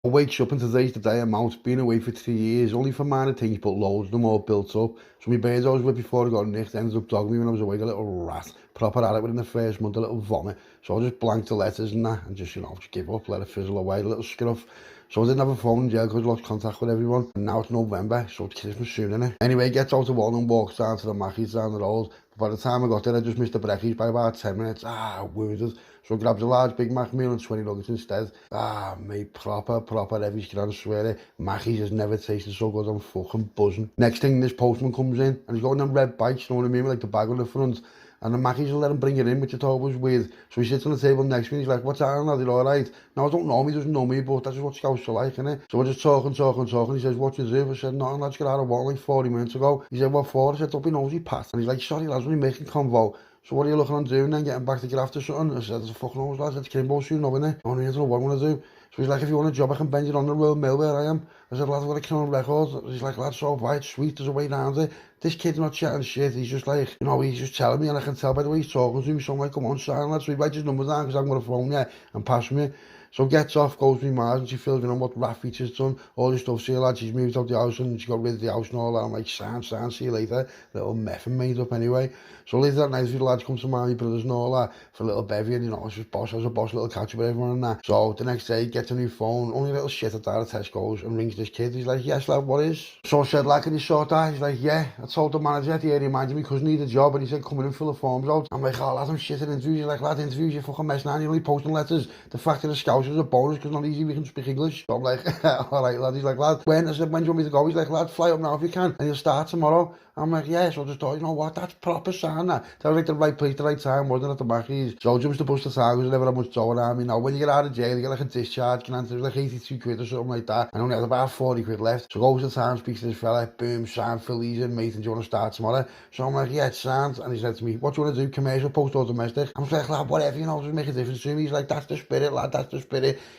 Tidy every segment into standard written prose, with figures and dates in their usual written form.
Wakes up and today's the day I'm out, been away for 3 years, only for minor things, but loads of them all built up. So my birds I was with before I got nicked ended up dogging me when I was away, a little rat. Proper at it within the first month, a little vomit. So I just blanked the letters and that, and just, just give up, let it fizzle away, a little scruff. So I didn't have a phone in jail because I lost contact with everyone. And now it's November, so it's Christmas soon, innit? Anyway, gets out of one and walks down to the Mackies down the road. But by the time I got there, I just missed the breakfast by about 10 minutes. Wounded. So I grabbed a large Big Mac meal and 20 nuggets instead. Mate, proper heavy skin, I swear it. Mackey's has never tasted so good, I'm fucking buzzing. Next thing, this postman comes in, and he's got on red bikes, you know what I mean, with like the bag on the front. And the Mackies will let him bring it in, which I thought was weird. So he sits on the table next to me, he's like, what's that, lad, you alright? Now, I don't know him, he doesn't know me, but that's just what scouts are like, innit? So we're just talking. He says, what you do? I said, nothing, lads, got out of water like 40 minutes ago. He said, what for? I said, don't be nosy, Pat. And he's like, sorry, lads, we're making convo. So what are you looking on doing then, getting back to get after something? I said, there's a fucking nose, lads, it's Kimbo soon, no, innit? I don't know what I'm going to do. So he's like, if you want a job, I can bend you on the Royal Mail where I am. I said, lad, I've got a killing record. He's like, lad, so right, sweet, there's a way down there. This kid's not chatting shit, he's just like, he's just telling me, and I can tell by the way he's talking to me, so I'm like, come on, sign, lad. So he writes his number down, because I'm going to phone you, and pass me. So gets off, goes to my Mars, and she fills in on what Rafi has done, all this stuff. See, lad, she's moved out the house, and she got rid of the house and all that. I'm like, sound, see you later. Little meffing made up anyway. So later that night, a few lads come to my brothers and all that, for a little bevy, and it's just boss, as a boss, little catch up with everyone and that. So the next day, gets a new phone, only a little shit at that at Tesco's, and rings this kid. He's like, yes, lad, what is? So I said, lad, can you sort that? He's like, yeah. I told the manager at the area manager me couldn't need a job, and he said, come in and fill the forms out. I'm like, oh, lad, I'm shit at interviews. He's like, lad, interviews, you fucking mess now, you're only posting letters. The fact that the scouts is a bonus, because not easy we can speak English. So I'm like, alright, lad. He's like, lad, when? I said, when do you want me to go? He's like, lad, fly up now if you can, and you'll start tomorrow. I'm like, yeah. So I just thought, you know what, that's proper sign that. That was like the right place, the right time, wasn't it, at the Mackies? So I jumps the bus to town, because I never had much going on me. Now, when you get out of jail, you get like a discharge, can answer like 82 quid or something like that. I only had about 40 quid left. So goes to town, speaks to this fella, boom, sign, fill these in, mate, and do you want to start tomorrow? So I'm like, yeah, it sounds. And he said to me, what do you want to do, commercial, post or domestic? I'm like, lad, whatever, doesn't make a difference to me. He's like, that's the spirit, lad, that's the spirit.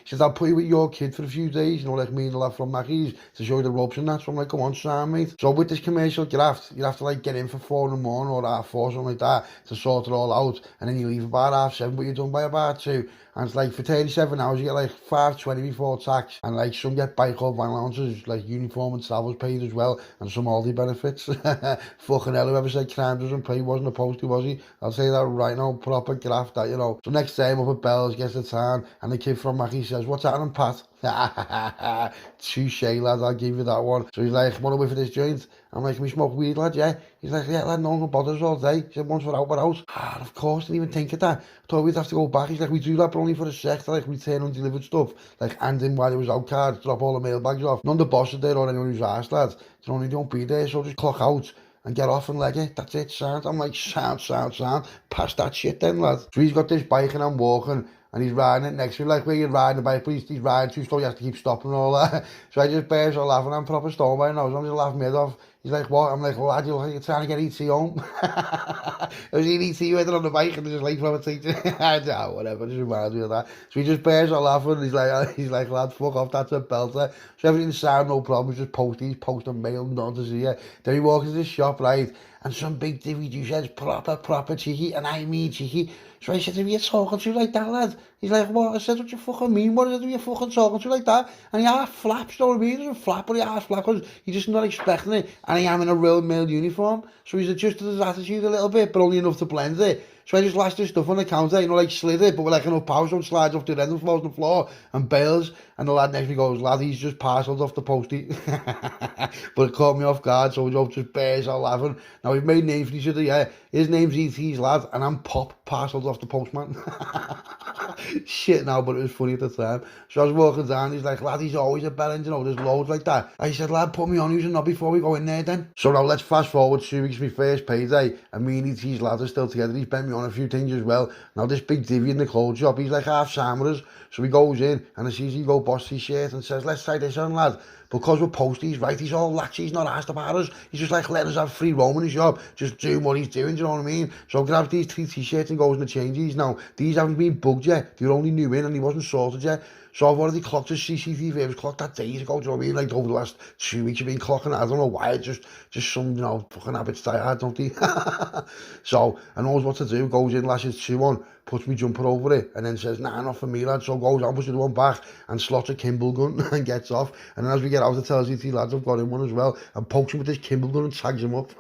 He said, I'll put you with your kid for a few days, like me and the lad from Mackies, to show you the ropes and that. So I'm like, come on, sign, mate. So with this commercial, you have to like get in for 4 in the morning or half 4, something like that, to sort it all out, and then you leave about half 7, but you're done by about 2. And it's like for 37 hours you get like $5.20 before tax, and like some get bike or van allowances, like uniform and travels paid as well, and some holiday benefits. Fucking hell, whoever said crime doesn't pay wasn't supposed to, was he? I'll say that right now, proper graft that, So next day I'm up at Bells, gets to town, and the kid from Mackie says, what's happening, Pat? Touche, lad, I'll give you that one. So he's like, wanna wait for this joint? I'm like, can we smoke weed, lad, yeah? He's like, yeah, lad, no one bothers us all day. He said, once we're out, we're out. Of course, didn't even think of that. I thought we'd have to go back. He's like, we do that, but only for a sec, to like return undelivered stuff. Like, hand in while it was out cards, drop all the mail bags off. None of the bosses there or anyone who's asked, lad. They only don't be there, so just clock out and get off and leg it. That's it, sound. I'm like, sound. Pass that shit then, lad. So he's got this bike and I'm walking, and he's riding it next to me, like where you're riding the bike, but he's riding too slow, you have to keep stopping and all that. So I just burst out laughing, I'm proper stoned by now, so I'm just laughing my head off. He's like, what? I'm like, well, lad, you're trying to get ET home. I was in ET with it on the bike, and just like from a teacher. Whatever, just reminds me of that. So he just burst out laughing, he's like, lad, fuck off, that's a belter. So everything's sound, no problem, just post and mail, nothing to see you. Then he walks into the shop, right, and some big divvy dude says, proper cheeky, and I mean cheeky. So I said to him, you're talking to you like that, lad? He's like, what? I said, what you fucking mean? What is it you fucking talking to like that? And he half flaps, you know what I mean? He doesn't flap, but he half flaps, because he's just not expecting it. And I am in a real male uniform, so he's adjusted his attitude a little bit, but only enough to blend it. So I just lashed his stuff on the counter, like slid it, but with like enough power, so it slides off the end and falls on the floor and bails. And the lad next to me goes, lad, he's just parcelled off the postie. But it caught me off guard, so we both just bears out laughing. Now we've made names for each other, yeah. His name's E.T.'s lad, and I'm Pop, parcelled off the postman. Shit now, but it was funny at the time. So I was walking down, he's like, lad, he's always a bellend, there's loads like that. I said, lad, put me on using that before we go in there then. So now let's fast forward 2 weeks, my first payday, and me and E.T.'s lad are still together. He's bent me on a few things as well. Now this big divvy in the clothes shop, he's like half Samuras, so he goes in, and I sees he go boss his shirt and says, let's try this on, lad. Because we're posties, right, he's all latchy, he's not asked about us. He's just like, let us have free roam in his shop, just doing what he's doing, do you know what I mean? So grabs these 3 t-shirts and goes in the changes. Now, these haven't been bugged yet, they're only new in and he wasn't sorted yet. So I've already clocked his CCTV, it was clocked that days ago, do you know what I mean? Like over the last 2 weeks I've been clocking it, I don't know why, just some, fucking habits die hard, don't they? So, I knows what to do, goes in, lashes 2 on, puts me jumper over it, and then says, nah, not for me, lad. So goes out, puts the one back, and slots a Kimble gun and gets off. And then as we get out, it tells you 3 lads have got him one as well, and pokes him with this Kimble gun and tags him up.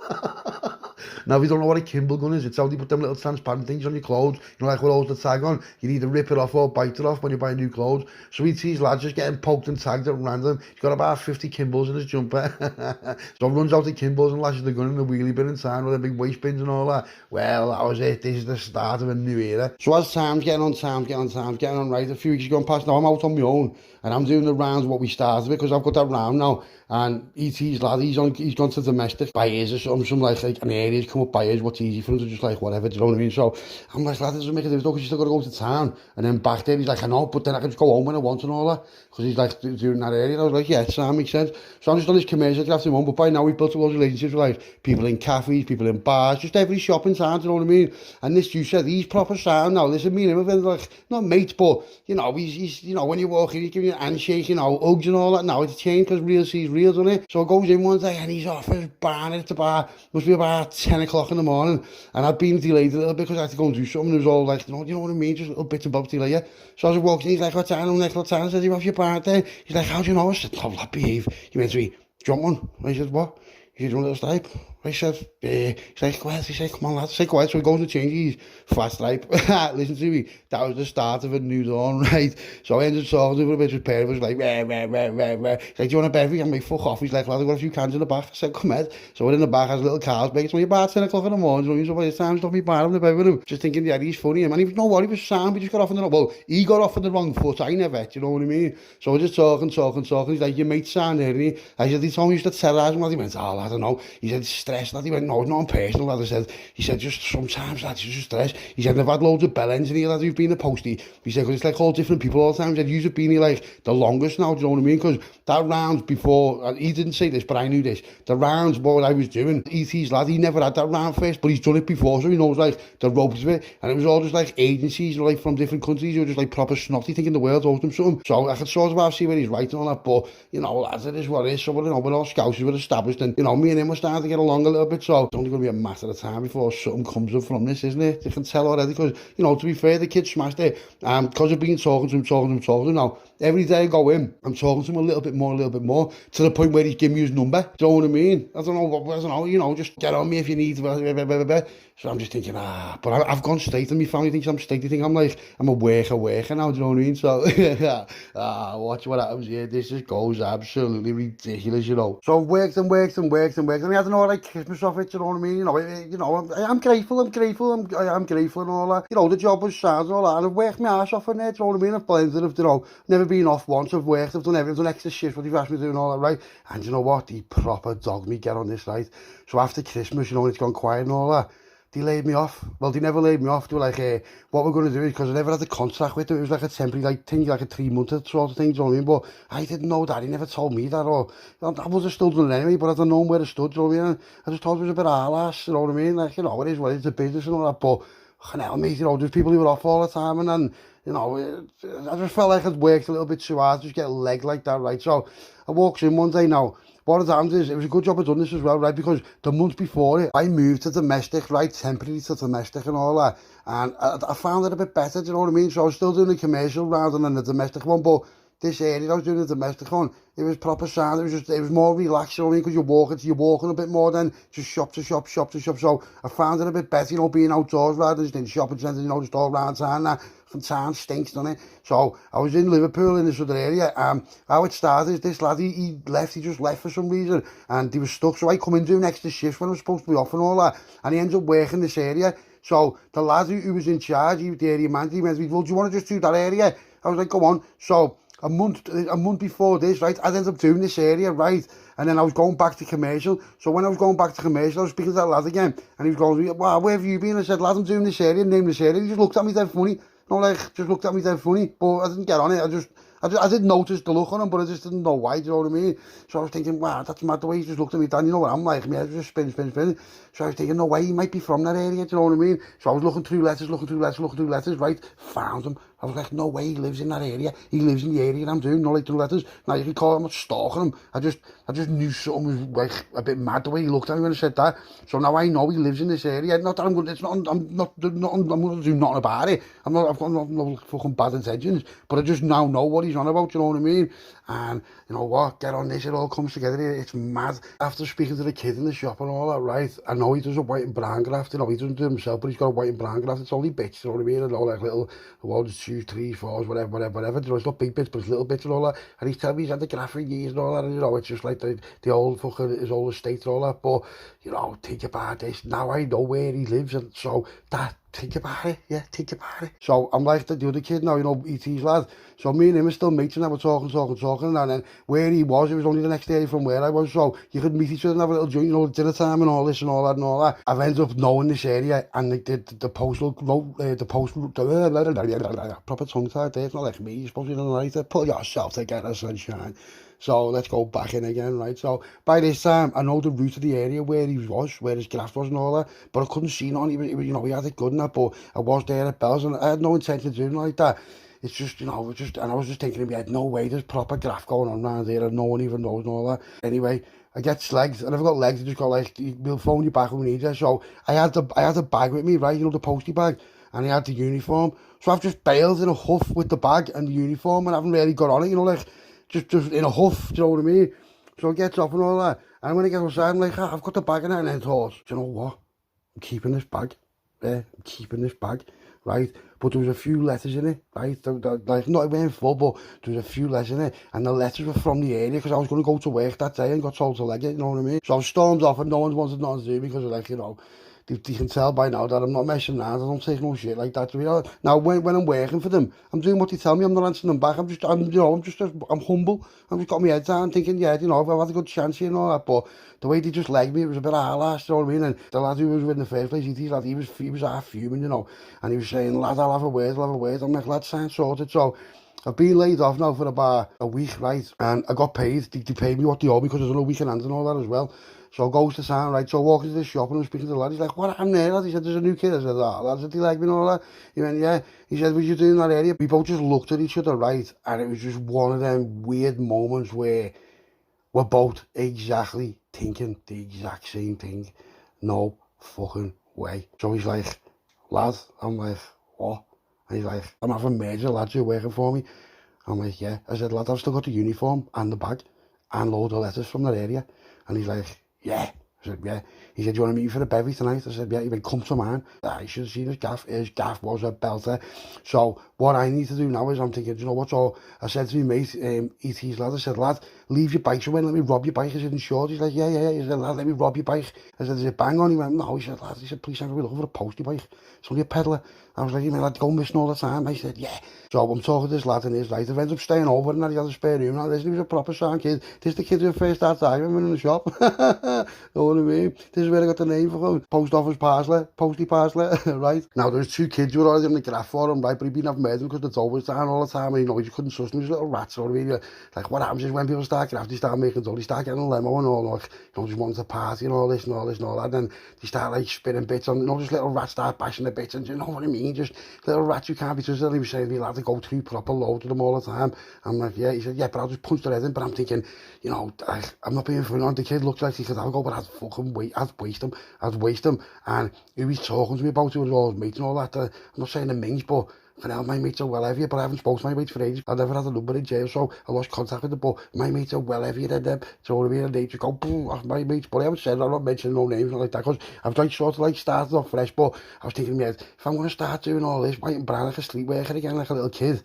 Now, if you don't know what a Kimble gun is, it's how they put them little transparent things on your clothes, you know, like what holds the tag on. You either rip it off or bite it off when you buy new clothes. So he sees lads just getting poked and tagged at random. He's got about 50 Kimbles in his jumper. So runs out the Kimbles and lashes the gun in the wheelie bin in time with the big waste bins and all that. Well, that was it. This is the start of a new era. So as time's getting on, right, a few weeks gone past, now I'm out on my own, and I'm doing the rounds what we started with, because I've got that round now. And ET's lad, he's gone to domestic by his or something, some like an area's come up by his, what's easy for him to just like whatever, do you know what I mean? So I'm like, lad, it doesn't make a difference because you still got to go to town. And then back there, he's like, I know, but then I can just go home when I want and all that, because he's like doing that area. And I was like, yeah, that makes sense. So I'm just on this commercial after him on, but by now we've built a lot of relationships with like people in cafes, people in bars, just every shop in town, do you know what I mean? And this dude said, he's proper sound now. Listen, me and him have been like, not mates, but you know, he's you know, when you walk in, he's giving you a handshake, you know, hugs and all that. Now it's changed because real sees real, doesn't it? So I goes in one day and he's off his barn at the bar. Must be about 10 o'clock in the morning, and I'd been delayed a little bit because I had to go and do something. It was all like, you know what I mean, just little bits and bobs delay. Yeah. So as I walked in, he's like, what time? I'm like, what time? I said, you off your birthday? He's like, how do you know? I said, love that behave. He went to me, jump one. I said, what? He said, you want a little stripe? I said, he's like, well, he said, come on, lad, say quiet. So he goes to change his flat stripe. Listen to me, that was the start of a new dawn, right? So I ended talking to him a bit, his parent was like, rah. He's like, do you want a beverage? I'm like, fuck off. He's like, lad, I've got a few cans in the back. I said, come ahead. So we're in the back, has a little car's bake. It's only about 10 o'clock in the morning, so by the time stuff me bar on the bed with him, just thinking, yeah, he's funny. And he was, no what, he was sound, we just got off on the, well, he got off on the wrong foot, I never, do you know what I mean? So we're just talking. He's like, your mate's sound here, and I said, he told me he used to terrorise him, lad. He went, oh, I don't know. He said, stress, lad. He went, no, not personal, lad. He said, just sometimes, lad, just stress. He said, I've had loads of bell ends in here, lad, who've been a postie. He said, because it's like all different people all the time. He said, you've been here like the longest now, do you know what I mean? Because that round before, he didn't say this, but I knew this, the rounds, what I was doing, ET's lad, he never had that round first, but he's done it before, so he knows like the ropes of it. And it was all just like agencies, like from different countries, who were just like proper snotty, thinking the world owes them something. So I could sort of see where he's right and all that, but you know, lads, it is what it is. So, you know, we're all scouts, we're established, and you know, me and him were starting to get along a little bit, so it's only going to be a matter of time before something comes up from this, isn't it? You can tell already, because, you know, to be fair, the kid smashed it. Because I've been talking to him now, every day I go in, I'm talking to him a little bit more, to the point where he's giving me his number. Do you know what I mean? I don't know, you know, just get on me if you need, blah, blah, blah, blah, blah. So I'm just thinking, but I've gone straight, and my family thinks I'm straight. They think I'm like, I'm a worker now, do you know what I mean? So, watch what happens here. This just goes absolutely ridiculous, you know. So I've worked, and I had to know, like, Christmas off it, you know what I mean? You know, I'm grateful and all that. You know, the job was sad and all that, and I've worked my ass off in there, do you know what I mean? I've blended, you know, never been off once, I've worked, I've done extra shifts, what you've asked me to do and all that, right? And you know what? They proper dogged me, get on this, right? So after Christmas, you know, when it's gone quiet and all that, they laid me off. Well, they never laid me off. They were like, what we're going to do is, because I never had a contract with them, it was like a temporary like thing, like a 3-month sort of thing, do you know what I mean? But I didn't know that. He never told me that, or I would have still done it anyway, but I don't know where I stood, do you know what I mean? I just thought it was a bit arse, you know what I mean? Like, you know, it is what it is, the business and all that, but hell, mate, you know, there's people who were off all the time, and then, you know, I just felt like I'd worked a little bit too hard to just get a leg like that, right? So I walked in one day now. What had happened is, it was a good job I'd done this as well, right? Because the month before it, I moved to domestic, right? Temporary to domestic and all that. And I found it a bit better, do you know what I mean? So I was still doing the commercial rather than the domestic one, but this area I was doing the domestic one, it was proper sound, it was more relaxed, you know what I mean? Because you're walking a bit more than just shop to shop. So I found it a bit better, you know, being outdoors rather than just in shopping centres, you know, just all around town now. From town stinks, doesn't it? So I was in Liverpool in this other area. How it started is this lad, he just left for some reason, and he was stuck. So I come in doing extra shifts when I was supposed to be off and all that, and he ends up working this area. So the lad who was in charge, the area manager, he went to me, well, do you want to just do that area? I was like, go on. So a month before this, right, I ended up doing this area, right, and then I was going back to commercial. So when I was going back to commercial, I was speaking to that lad again, and he was going, wow, where have you been? I said, lad, I'm doing this area, name this area. He just looked at me dead funny. No, like, just looked at me dead funny, but I didn't get on it. I did notice the look on him, but I just didn't know why, do you know what I mean? So I was thinking, wow, that's mad, the way he just looked at me, Dan, you know what I'm like, my head was just spinning. So I was thinking, no way, he might be from that area, do you know what I mean? So I was looking through letters, right? Found him. I was like, no way, he lives in that area. He lives in the area I'm doing, no like the letters. Now you can call him, I'm not stalking him. I just knew something was like a bit mad the way he looked at me when I said that. So now I know he lives in this area. Not that I'm going, it's not, I'm going to do nothing about it. I've got no fucking bad intentions. But I just now know what he's on about, you know what I mean? And you know what, get on this, it all comes together here. It's mad. After speaking to the kid in the shop and all that, right? I know he does a white and brown graft, you know, he doesn't do it himself, but he's got a white and brown graft. It's only bits, you know what I mean? And all like little, well, there's 2, 3, 4s, whatever. You know, it's not big bits, but it's little bits and all that. And he's telling me he's had the graft for years and all that, and you know, it's just like the old fucking, his old estate and all that. But, you know, think about this. Now I know where he lives, and so that, think about it, yeah, think about it. So I'm like the other kid now, you know, E.T.'s lad. So me and him are still mates and we're talking, and then where he was, it was only the next day from where I was, so you could meet each other and have a little joint, you know, dinner time and all this and all that and all that. I've ended up knowing this area, and the postal, proper tongue tied there, it's not like me, you're supposed to be the writer, pull yourself together, sunshine. So let's go back in again, right? So by this time, I know the route of the area where he was, where his graft was and all that, but I couldn't see none. He was, you know, he had it good and that, but I was there at Bells, and I had no intention of doing like that. It's just, you know, and I was just thinking in my head, no way, there's proper graft going on around here, and no one even knows and all that. Anyway, I get legs, and I've got legs, I just go like, we'll phone you back when we need you. So I had the bag with me, right, you know, the postie bag, and I had the uniform. So I've just bailed in a huff with the bag and the uniform, and I haven't really got on it, you know, like, just in a huff, do you know what I mean? So I get up and all that, and when I get outside, I'm like, I've got the bag in it, and then thought, do you know what? I'm keeping this bag, I'm keeping this bag, right? But there was a few letters in it, right? Like, not even full, but there was a few letters in it, and the letters were from the area, because I was going to go to work that day and got told to leg it, you know what I mean? So I stormed off, and no one wanted nothing to do, because like, you know, they can tell by now that I'm not messing around. I don't take no shit like that. You know? Now, when I'm working for them, I'm doing what they tell me. I'm not answering them back. I'm humble. I've just got my head down thinking, yeah, you know, I've had a good chance here and all that. But the way they just legged me, it was a bit of hard, you know what I mean? And the lad who was with in the first place, he was half fuming, you know. And he was saying, lad, I'll have a word. I'm like, lad, sounds sorted. So I've been laid off now for about a week, right? And I got paid. They paid me what they owe me, because there's no weekend and all that as well. So I goes to town, right? So I walk into the shop and I'm speaking to the lad. He's like, what happened there, lad? He said, there's a new kid. I said, oh, lad, did he like me and all that? He went, yeah. He said, what you doing in that area? We both just looked at each other, right? And it was just one of them weird moments where we're both exactly thinking the exact same thing. No fucking way. So he's like, lad, I'm like, what? And he's like, I'm having major lads who are working for me. I'm like, yeah. I said, lad, I've still got the uniform and the bag and load of letters from that area. And he's like, yeah. I said, yeah. He said, do you want to meet me for a bevy tonight? I said, yeah. He went, come to mine. I should have seen his gaff. His gaff was a belter. So what I need to do now is I'm thinking, do you know what? So I said to my mate, E.T.'s lad, I said, lad, leave your bike somewhere, let me rob your bike. I said, insured. He's like, yeah. He said, lad, let me rob your bike. I said, is it bang on? He went, no. He said, lad, please, I'm looking for a postie bike. It's only a peddler. I was like, you mean, lad, go missing all the time? I said, yeah. So I'm talking to this lad and his right. I've ended up staying over, and he had a spare room. Now, this, he was a proper sound kid. This is the kid who first started arguing in the shop. Know what I mean? This is where I got the name from. Post office parcel, postie parcel, right? Now, there's 2 kids who were already in the graft for him, right? But he'd been having murder because the dough was down all the time, and you know, he just couldn't trust him. He was little rats, you know what I mean? Like, what happens is when people start grafting, they start making dough, they start getting a limo and all, like, you know, just wanting to party and all this and all this and all that. And then they start, like, spinning bits on, you know, just little rats start bashing the bits, and you know what I mean? Just little rats who can't be trusted. And he was saying we'll have to go through proper loads of them all the time. I'm like, yeah. He said, yeah, but I'll just punch their head in. But I'm thinking, you know, I'm not being funny on the kid. Looks like he could have a go, but I'd waste him. And who he's talking to me about, who was all his mates and all that. I'm not saying the minx, but for now, my mates are well heavier, but I haven't spoken to my mates for ages. I've never had a number in jail, so I lost contact with them, but my mates are well heavier than them. So what I mean, and they just go, boom, off my mates. But I haven't said, I'm not mentioning no names or like that, because I've like sort of like started off fresh, but I was thinking, yeah, if I'm going to start doing all this, white and brown like a sleepwalker again, like a little kid,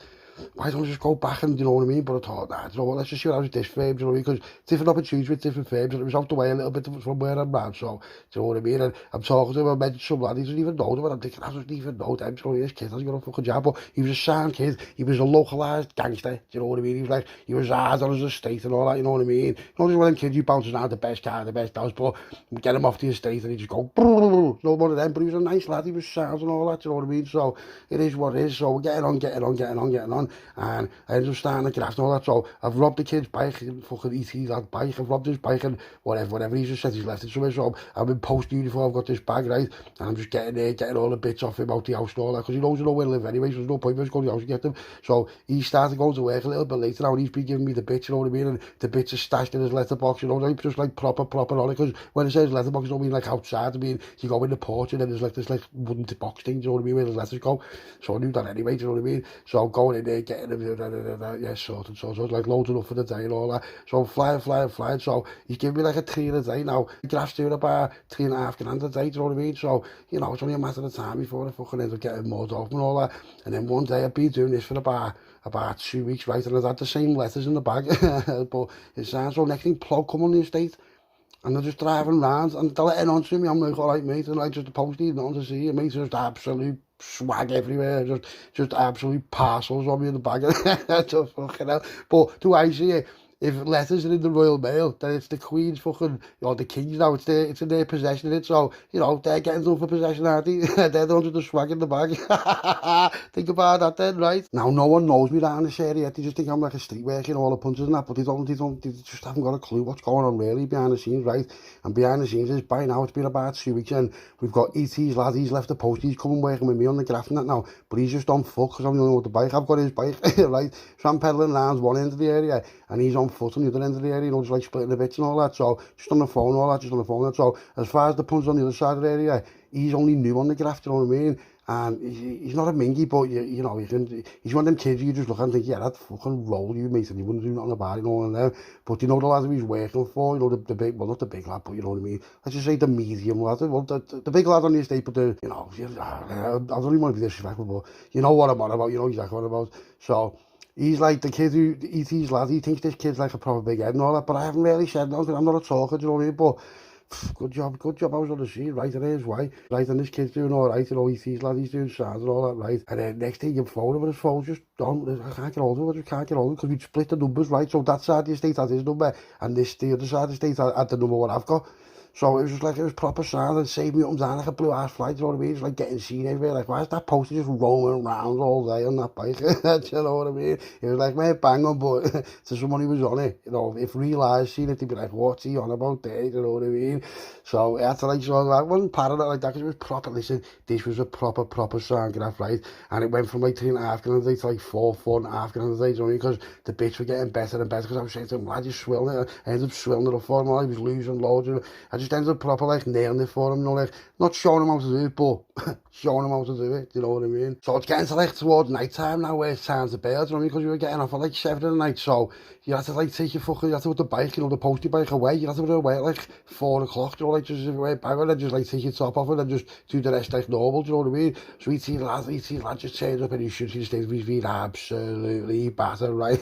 why don't I just go back and, you know what I mean? But I thought, nah, you know what, let's just see what I was with this firm, you know what I mean? Because different opportunities with different firms, and it was out the way a little bit from where I'm at, so, you know what I mean? And I'm talking to him, I mentioned some lad, he doesn't even know them, and I'm thinking, I don't even know them, so this kid hasn't got a fucking job, but he was a sound kid, he was a localised gangster, do you know what I mean? He was like, he was hard on his estate and all that, you know what I mean? You know, just one of them kids who bounces around the best car, the best house, but get him off the estate and he just go, no one of them, but he was a nice lad, he was sound and all that, you know what I mean? So, it is what it is, so we're getting on, on, and I ended up starting the graft and all that. So I've robbed the kid's bike, fucking ET lad bike, I've robbed his bike and whatever, he's just said he's left it somewhere. So I'm in post uniform, I've got this bag, right, and I'm just getting there, getting all the bits off him out the house and all that, because he knows I know where to live anyway, so there's no point in us going to the house and get them. So he started going to work a little bit later now, and he's been giving me the bits, you know what I mean, and the bits are stashed in his letterbox, you know, like, just like proper on it, because when it says letterbox, it don't mean like outside, I mean, you go in the porch and then there's like this like wooden box thing, you know what I mean, where the letters go. So I knew that anyway, do you know what I mean? So I'm going in there, getting them, yeah, sorted, so like loads enough for the day and all that. So I'm flying, so he's giving me like a 3 a day now. The graph's doing about 3.5 grand a day, do you know what I mean? So, you know, it's only a matter of time before I fucking end up getting more off and all that. And then one day I've been doing this for about 2 weeks, right, and I've had the same letters in the bag, but it sounds so next thing, plug come on the estate, and they're just driving round, and they're letting on to me, I'm like, alright mate, and like, just the postie, nothing to see, and mate, just absolute swag everywhere, just absolute parcels on me in the bag, just fucking hell, but do I see it? If letters are in the Royal Mail, then it's the Queen's fucking, or the King's now, it's in their possession, it, so, you know, they're getting done for possession, aren't they? They're the ones with the swag in the bag. Think about that then, right? Now, no one knows me down this area, they just think I'm like a street worker, all the punches and that, but they just haven't got a clue what's going on really behind the scenes, right? And behind the scenes is, by now, it's been about 2 weeks, and we've got ET's lad, he's left the post, he's coming working with me on the graft and that now, but he's just on foot, because I'm the only one with the bike, I've got his bike, right? So I'm pedalling around one end of the area, and he's on foot on the other end of the area, you know, just like splitting the bits and all that, so just on the phone and all that, so as far as the punch on the other side of the area, he's only new on the graft, you know what I mean, and he's not a mingy, but you know, he's one of them kids you just look and think, yeah, that fucking roll you, mate, and he wouldn't do nothing about it, you know, and but you know the lad who he's working for, you know, the big, well, not the big lad, but you know what I mean, let's just say the medium lad, well, the big lad on the estate, but the, you know, I don't even want to be disrespectful, but you know what I'm on about, you know exactly what I'm about, so he's like the kid who ET's lad, he thinks this kid's like a proper big head and all that, but I haven't really said no, because I'm not a talker, do you know what I mean, but good job, I was on the scene, right, and here's why, right, and this kid's doing alright, you know, ET's lad, he's doing sound and all that, right, and then next thing, your phone, but his phone's just done, I can't get hold of it, I just can't get hold of it, because we'd split the numbers, right, so that side of the estate had his number, and the other side of the estate had the number what I've got. So it was just like, it was proper sound, and saved me up and down like a blue ass flight, you know what I mean? It's like getting seen everywhere, like, why is that poster just roaming around all day on that bike? You know what I mean? It was like, mate, bang on, but to someone who was on it, you know, if real eyes seen it, they'd be like, what's he on about there, you know what I mean? So I had to like, so I wasn't paranoid like that, because it was proper, listen, this was a proper sound graph, right? And it went from like 3.5 grand a day to like 4.5 grand a day, you know what I mean? Because the bits were getting better and better, because I was saying to him, lad, you're swilling it. I ended up swilling it up for him while he was losing loads, and I just ended up proper like nailing it for him, you know, like not showing him how to do it, but showing him how to do it, you know what I mean? So it's getting to like towards night time now, where it's time to bail, you know what I mean? Because we were getting off at like 7 in the night, so you had to like take your fucking, you had to put the bike, you know, the postie bike away, you had to put it away at like 4 o'clock, you know, like just away back and then just like take your top off it and just do the rest like normal, do you know what I mean? So ET lad just turns up and he shoots his stage, he's been absolutely battered, right?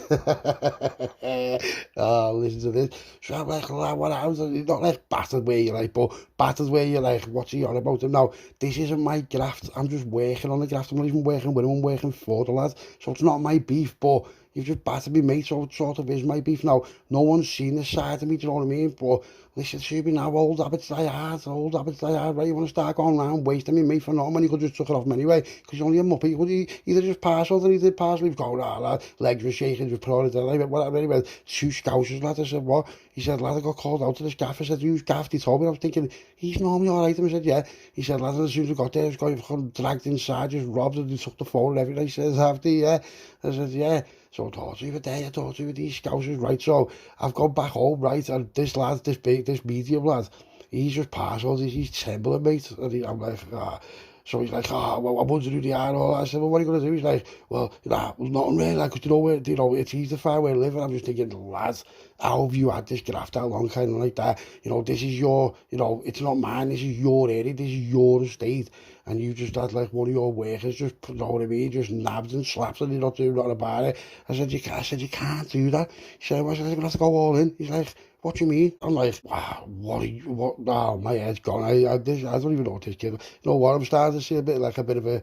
Oh, listen to this. So I'm like, what happens? He's not like battered where you're like, but battered where you're like, what's he on about him now? This isn't my graft, I'm just working on the graft, I'm not even working with him, I'm working for the lad, so it's not my beef, but you've just battered me, mate, so it sort of is my beef now. No one's seen this side of me, do you know what I mean? But listen to me now, old habits die hard, right? You want to start going around wasting me, mate, for nothing when you could just took it off him anyway, because you're only a muppet. You could either just pass or he did pass, we've gone, lad, legs were shaking, just put on it, like, whatever, anyway, 2 scousers, lad. I said, what? He said, lad, I got called out to this gaff. I said, who's gaffed? He told me. I was thinking, he's normally alright. I said, yeah. He said, lad, as soon as I got there, I was going dragged inside, just robbed, and he took the phone and everything. He says, have they, yeah? I said, yeah. So I thought you were there, I thought you were these scousers, right? So I've gone back home, right? And this lad, this medium lad, he's just parcels, he's trembling, mate. And I'm like, ah. So he's like, well, I wonder who they are and all that. I said, well, what are you going to do? He's like, well, nothing really, like, 'cause you know, it's easy to find where to live. And I'm just thinking, lads, how have you had this graft that long, kind of like that? You know, this is your, you know, it's not mine, this is your area, this is your estate. And you just had like one of your workers just, you know what I mean, just nabbed and slapped and you're not doing nothing about it. I said, you can't do that. He said, well, I'm going to have to go all in. He's like, what do you mean? I'm like, wow, oh, my head's gone. I don't even know what this kid, you know what, I'm starting to see a bit of a,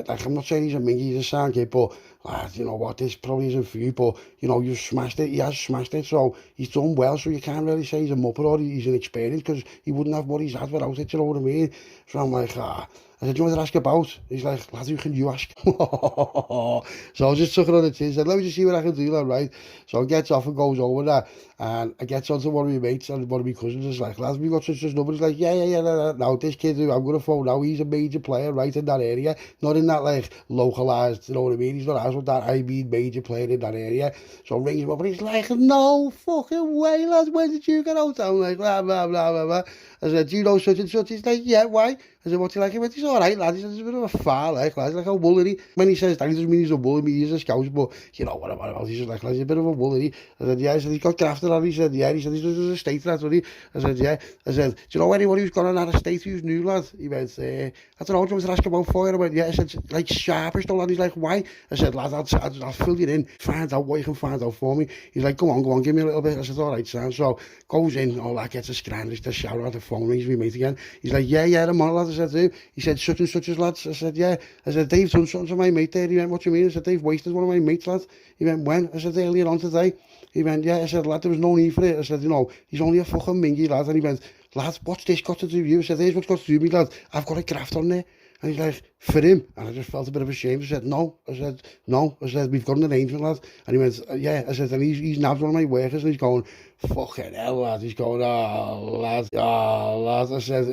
like, I'm not saying he's a mingy, he's a sound kid, but, you know what, this probably isn't for you, but, you know, you've smashed it, he has smashed it, so he's done well, so you can't really say he's a muppet or he's inexperienced, because he wouldn't have what he's had without it, you know what I mean? So I'm like, I said, do you want me to ask about? He's like, lad, who can you ask? So I just took it on the chin, said, let me just see what I can do, lad, right? So I gets off and goes over there, and I gets onto one of my mates, and one of my cousins is like, lad, we got such number. He's like, yeah. Now, this kid who I'm going to phone now, he's a major player, right, in that area. Not in that, like, localised, you know what I mean? He's not as with that, I mean, major player in that area. So rings him up, and he's like, no fucking way, lad, when did you get out? I'm like, blah, blah, blah, blah, blah. I said, do you know such and such? He's like, yeah, why? I said, what's he like? He went, he's all right, lad. He said, he's a bit of a far, lad. He's like a woolly. When he says that, he doesn't mean he's a woolly, he's a scout, but, you know, what about he's just like, lad, he's a bit of a woolly. I said, yeah. I said, he's got grafted on. He said, yeah. He said, he's just a state, lad, wasn't he? I said, yeah. I said, do you know anyone who's gone on out of state who's new, lad? He went, I don't know, do you want to ask about for you? I went, yeah. I said, like, sharpish, though, lad. He's like, why? I said, lad, I'll fill you in, find out what you can find out for me. He's like, go on, give me a little bit. I said, all right, son. So, goes in, all that, gets a scran, just a shout out, the phone rings, we meet again. He's like, yeah, I'm on, lad. I said, dude. He said, such and such as lads. I said, yeah. I said, Dave's done something to my mate there. He went, what do you mean? I said, Dave wasted one of my mates, lad. He went, when? I said, earlier on today. He went, yeah. I said, lad, there was no need for it. I said, you know, he's only a fucking mingy, lad. And he went, lad, what's this got to do with you? I said, here's what's got to do with me, lad. I've got a graft on there. And he's like, for him? And I just felt a bit of ashamed. I said, no. I said, we've got an arrangement, lad. And he went, yeah. I said, and he's nabbed one of my workers, and he's going, fucking hell, lad. He's going, oh, lad. I said,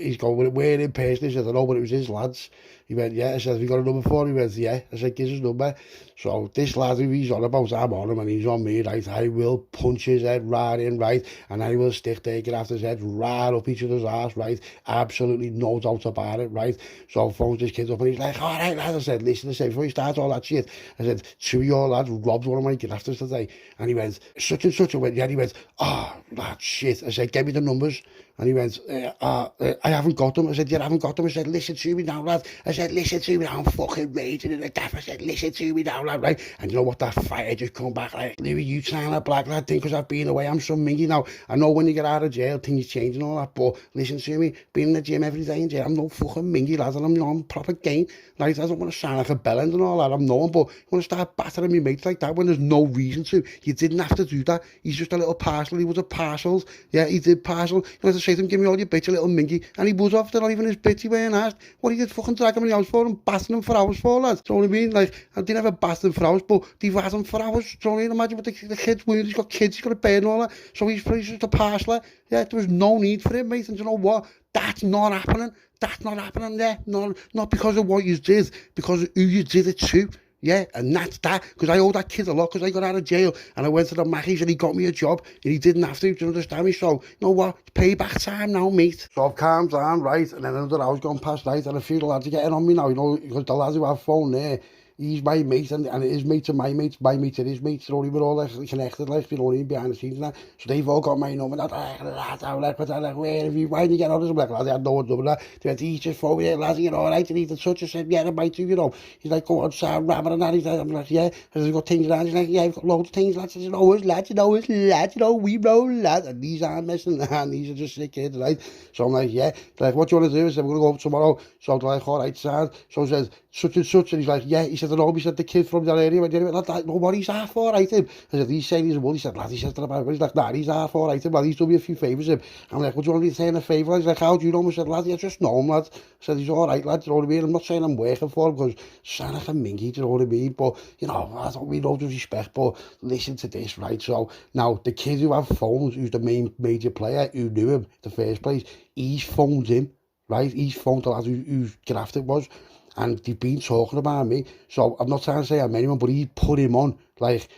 he's going, we're in person. He said, I know, but it was his lads. He went, yeah. I said, have you got a number for him? He went, yeah. I said, give us his number. So this lad who he's on about, I'm on him and he's on me, right? I will punch his head right in, right? And I will stick taking after his head right up each other's arse, right? Absolutely no doubt about it, right? So I phoned this kid up and he's like, all right, lad. I said, listen, before you start all that shit, I said, two of your lads robbed one of my grafters today. And he went, such and such. I went, yeah. And he went, oh, lad, shit. I said, give me the numbers. And he went, I haven't got them. I said, you haven't got them? I said, listen to me now, lad. I said, listen to me now. I'm fucking raging in the gaff. I said, listen to me now, lad, right? And you know what? That fire just come back like, Louis, you trying to black lad thing because I've been away. I'm some mingy now. I know when you get out of jail, things change and all that. But listen to me. Being in the gym every day in jail, I'm no fucking mingy, lad. And I'm proper game. Like, I don't want to sound like a bellend and all that. I'm known, but you want to start battering me mates like that when there's no reason to. You didn't have to do that. He's just a little parcel. He was a parcel. Yeah, he did parcel. You want to say to him, give me all your bits, a little mingy. And he was off. They're not even his bits. He weren't asked. What he did fucking drag him in the house for and bathing him for hours for, lads. Do you know what I mean? Like, I didn't have a bath him for hours, but they've had him for hours. Do you know what I mean? Imagine what the kid's wounded. He's got kids. He's got a bed and all that. So he's just a parcel. Yeah, there was no need for it, mate. And you know what? That's not happening. That's not happening there. Not because of what you did, because of who you did it to. Yeah, and that's that, because I owe that kid a lot, because I got out of jail, and I went to the Mackies, and he got me a job, and he didn't have to, do you understand me? So, you know what, payback time now, mate. So I've calmed down, right, and then another hour's gone past, right, and a few lads are getting on me now, you know, because the lads who have phone there, he's my mate, and his mates are my mates and his mates, so we're all like connected, like, you know, behind the scenes and that. So they've all got my number, and I'm like, where have you, why did you get on this? I'm like, lads, I had no number, that. They went, he's just phone me, lads, you know, all right, and he's the such, I said, yeah, I might do, you know. He's like, go on, Sam, rabbit and that. He's like, I'm like, yeah. I said, I've got things around. He's like, yeah, I've got loads of things, lads. I said, oh, it's lads, you know, we know, lads. And these aren't missing, and these are just sick kids, right? So I'm like, yeah. They're like, what do you want to do? I said, we're going to go up tomorrow. So they're like, all right, Sam. So I said, such and such, and he's like, yeah. He said, I know. He said, the kid from that area, went, lad, no, what, he's half all right, him. I said, he's saying he's a bull. He said, lad, he says that about him. He's like, nah, he's half all right, him. Well, he's done me a few favours, him. I'm like, what do you want me to say in a favour? He's like, how do you know him? I said, lad, I just know him, lad. I said, he's all right, lad, you know what I mean? I'm not saying I'm working for him, because sound like a mingy, do you know what I mean? But, you know, I don't mean no disrespect, but listen to this, right? So, now, the kid who have phones, who's the main major player, who knew him in the first place, he's phoned him, right? He's phoned the lad whose graft it was. And they've been talking about me, so I'm not trying to say I'm anyone, but he put him on, like,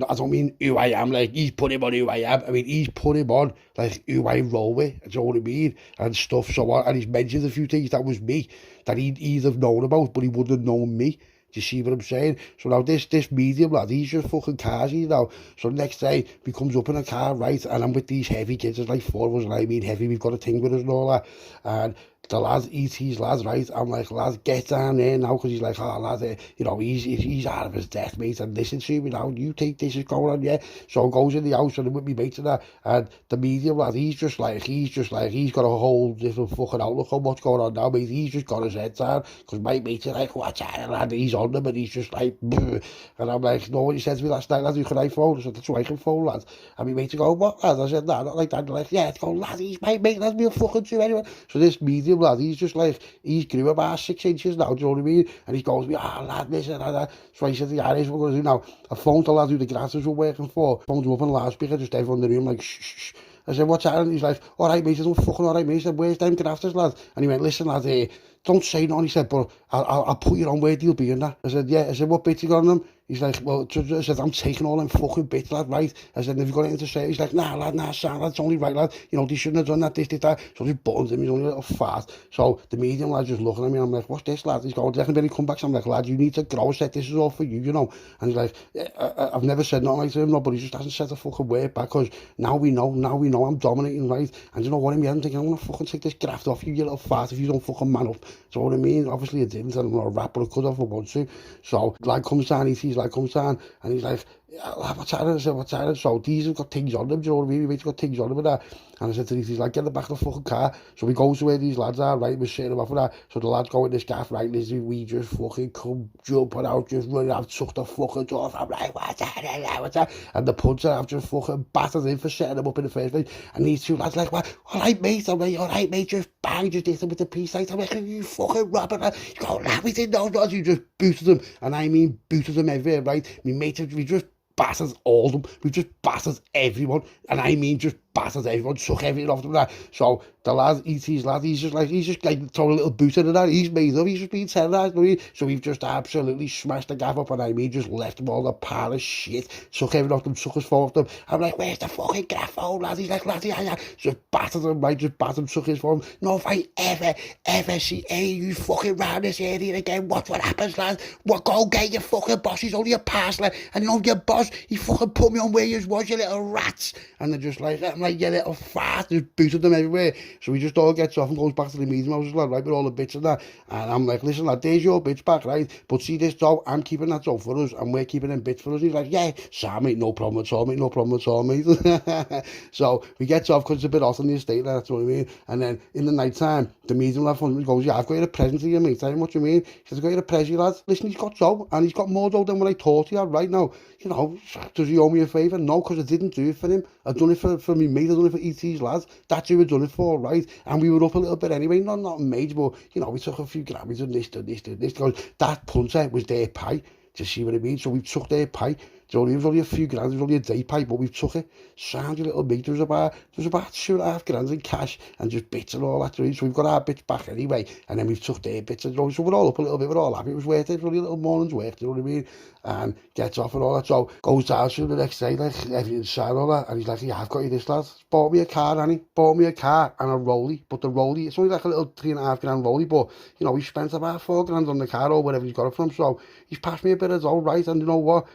I don't mean who I am, like, he's put him on who I am, I mean, he's put him on, like, who I roll with, do you know what I mean, and stuff, so on, and he's mentioned a few things that was me, that he'd have known about, but he wouldn't have known me. Do you see what I'm saying? So now this medium lad, he's just fucking cars, you know. So the next day, he comes up in a car, right, and I'm with these heavy kids, there's like 4 of us, and I mean heavy, we've got a thing with us and all that, and the lad, ET's lads, right, I'm like, lad, get down there now, because he's like, oh, lad, you know, he's out of his depth, mate, and listen to me now, you think this is going on, yeah? So I goes in the house, and I'm with me mates and that, and the medium lad, he's just like, he's got a whole different fucking outlook on what's going on now, mate, he's just got his head down, because my mates are like, what's that, lad, he's on them, and he's just like, bleh. And I'm like, no, what he said to me last night, lad, who can I phone? I said, that's who I can phone, lad. And my mates go, what, lad? I said, nah, not like that. They're like, yeah, it's going, lad, he's my mate, let me fucking do anyone. So this medium medium lad, he's just like, he's grew about 6 inches now, do you know what I mean? And he goes to me, lad, this and that. So I said to the guy, what we're going to do now. I phoned the lad who the grasses were working for, phoned him up on loudspeaker, just everyone in the room, like, shh, shh, shh. I said, what's happening? He's like, all right, mate. I said, I'm fucking all right, mate. He said, where's them grafters, lad? And he went, listen, lad, don't say nothing. He said, but I'll put you on where you'll be in that. I said, yeah. I said, what bits you got on them? He's like, well, I said, I'm taking all them fucking bits, lad, right? I said, have you got anything to say? He's like, nah, lad, nah, Sam, that's only right, lad. You know, they shouldn't have done that, this, that. So I just buttons him, he's only a little fat. So the medium lad just looking at me, I'm like, what's this, lad? He's going, definitely come back. So I'm like, lad, you need to grow a set, this is all for you, you know? And he's like, I've never said nothing like to him, no, but he just hasn't said a fucking word back, because now we know I'm dominating, right? And you know what I mean? I'm thinking, I'm going to fucking take this graft off you, you little fat, if you don't fucking man up. So what I mean? Obviously I didn't, and I'm not a rap, but I could have if I want to. So lad comes down, ET's lad comes down, and he's like, lad, what's happening? I said, what's happening? So these have got things on them, do you know what I mean? We've got things on them and that. And I said to he's like, get in the back of the fucking car. So we go to where these lads are, right? We're sitting them off of that. So the lads go in this gaff, right? And we just fucking come jumping out, just running out, suck the fucking door off. I'm like, what's that? And the puncher have just fucking battered in for setting them up in the first place. And these two lads like, what? All right, mate. I'm like, all right, mate. Just bang, just hit them with the piece light. I'm like, you fucking robber. You go, lad, we didn't know that. You just booted them. And I mean, booted them everywhere, right? Me mate, we just battered all of them. We just battered everyone. And I mean, just battered everyone, suck everything off them. That. So the lad, E.T.'s lad, he's just like throwing a little boot in that. He's made up, he's just been terrorised. So we've just absolutely smashed the gaff up, and I mean, just left them all a pile of shit, suck everything off them, suck his phone off them. I'm like, where's the fucking gaff phone, lad? He's like, lad, yeah. Just battered them, right? Just battered him, suck his phone. No, if I ever see any of you fucking round this area again, what happens, lad? What, go get your fucking boss, he's only a parcel, and you know your boss, he fucking put me on where you was, you little rats. And they're just like, I'm like, you little fat, just booted them everywhere. So he just all gets off and goes back to the medium house, lad, right, with all the bits and that. And I'm like, listen, lad, there's your bits back, right? But see this dough, I'm keeping that dough for us, and we're keeping them bits for us. And he's like, yeah, Sam, mate, no problem at all, mate, no problem at all, mate. So we gets off because it's a bit hot on the estate, that's what I mean. And then in the night time, the medium lad goes, yeah, I've got you a present for you, mate. Tell him what you mean. He says, I've got you a present, lads. Listen, he's got dough, and he's got more dough than what I thought he had right now. You know, does he owe me a favour? No, because I didn't do it for him. I've done it for me mate, I've done it for E.T.'s lads. That's who I've done it for, right? And we were up a little bit anyway, not major, but, you know, we took a few grams and this, because that punter was their pie, do you see what I mean? So we took their pie. So it was only a few grand, it was only a day pie, but we took it. Sound your little mate, there was about 2.5 grand in cash and just bits and all that. So we've got our bits back anyway, and then we've took their bits. And so we're all up a little bit, we're all happy. It was worth it, it was only a little morning's work, you know what I mean? And gets off and all that. So goes down to the next day, like everything's sad, all that. And he's like, yeah, I've got you this, lad. Bought me a car, Annie. Bought me a car and a rollie. But the rollie, it's only like a little 3.5 grand rollie, but, you know, he spent about 4 grand on the car or wherever he's got it from. So he's passed me a bit of dough, right? And you know what?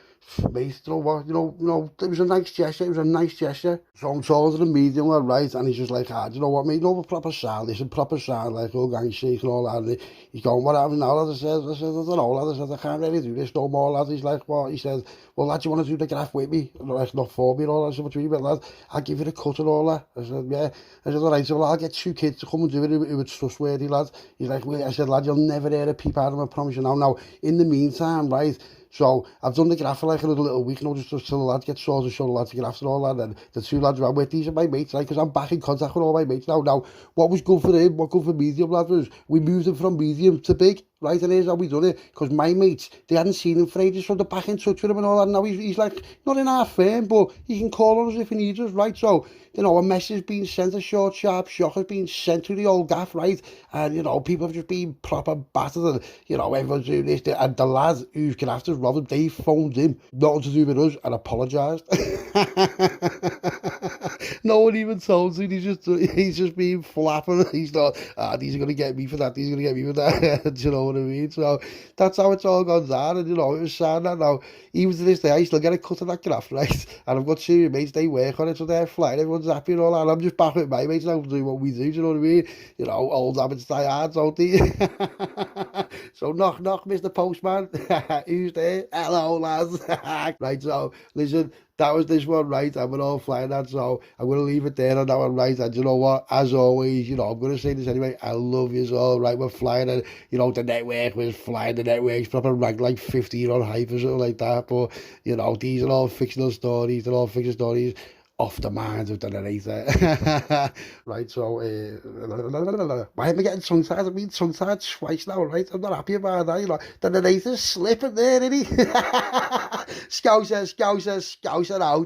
Mate, you know what, you know, it was a nice gesture, So I'm talking to the medium, right, and he's just like, you know what, mate, no proper sound, like, all gang shake and all that, and he's going, what happened now, lad? I said, I don't know, lad, I said, I can't really do this no more, lad. He's like, what? He said, well, lad, you want to do the graph with me? Like, not for me and all that. I said, what do you mean, lad? I'll give you the cut and all that. I said, yeah. I said, all right, so well, I'll get 2 kids to come and do it, who it's trustworthy, lad. He's like, well, I said, lad, you'll never hear a peep out of him, I promise you now. Now, in the meantime, right, so I've done the graph for like another little week now, just till the lads get sorted, show the lads to get after all that. And the 2 lads I'm with, these are my mates, right? Because I'm back in contact with all my mates now. Now, what was good for him, what good for medium, lad, was we moved him from medium to big, right? And here's how we done it. Because my mates, they hadn't seen him for ages, so they're back in touch with him and all that. And now he's like, not in our firm, but he can call on us if he needs us, right? So, you know, a message being sent, a short, sharp shock has been sent to the old gaff, right? And, you know, people have just been proper battered and, you know, everyone's doing this. And the lad who's going after us, Robin, they phoned him, nothing to do with us, and apologised. No one even told him, he's just been flapping. He's not, these are going to get me for that, these are going to get me for that. Do you know what I mean? So that's how it's all gone down. And, you know, it was sad that now, even to this day, I still get a cut of that graph, right? And I've got 2 mates, they work on it, so they're flying, everyone's happy and all that. And I'm just back with my mates now to do what we do, you know what I mean? You know, old habits die hard, don't they? So knock, knock, Mr. Postman. Who's there? Hello, lads. Right, so, listen, that was this one, right? And we're all flying that, so I'm going to leave it there on that one, right? And you know what? As always, you know, I'm going to say this anyway, I love you all, right? We're flying, and, you know, the network was flying, the network's probably ranked like 15 on hype or something like that, but, you know, these are all fictional stories, they're all fictional stories. off the mind of the narrator. Right, so, why am I getting tongue-tied? I've been tongue-tied twice now, right? I'm not happy about that, you know. The narrator's slipping there, isn't he? Scouser out.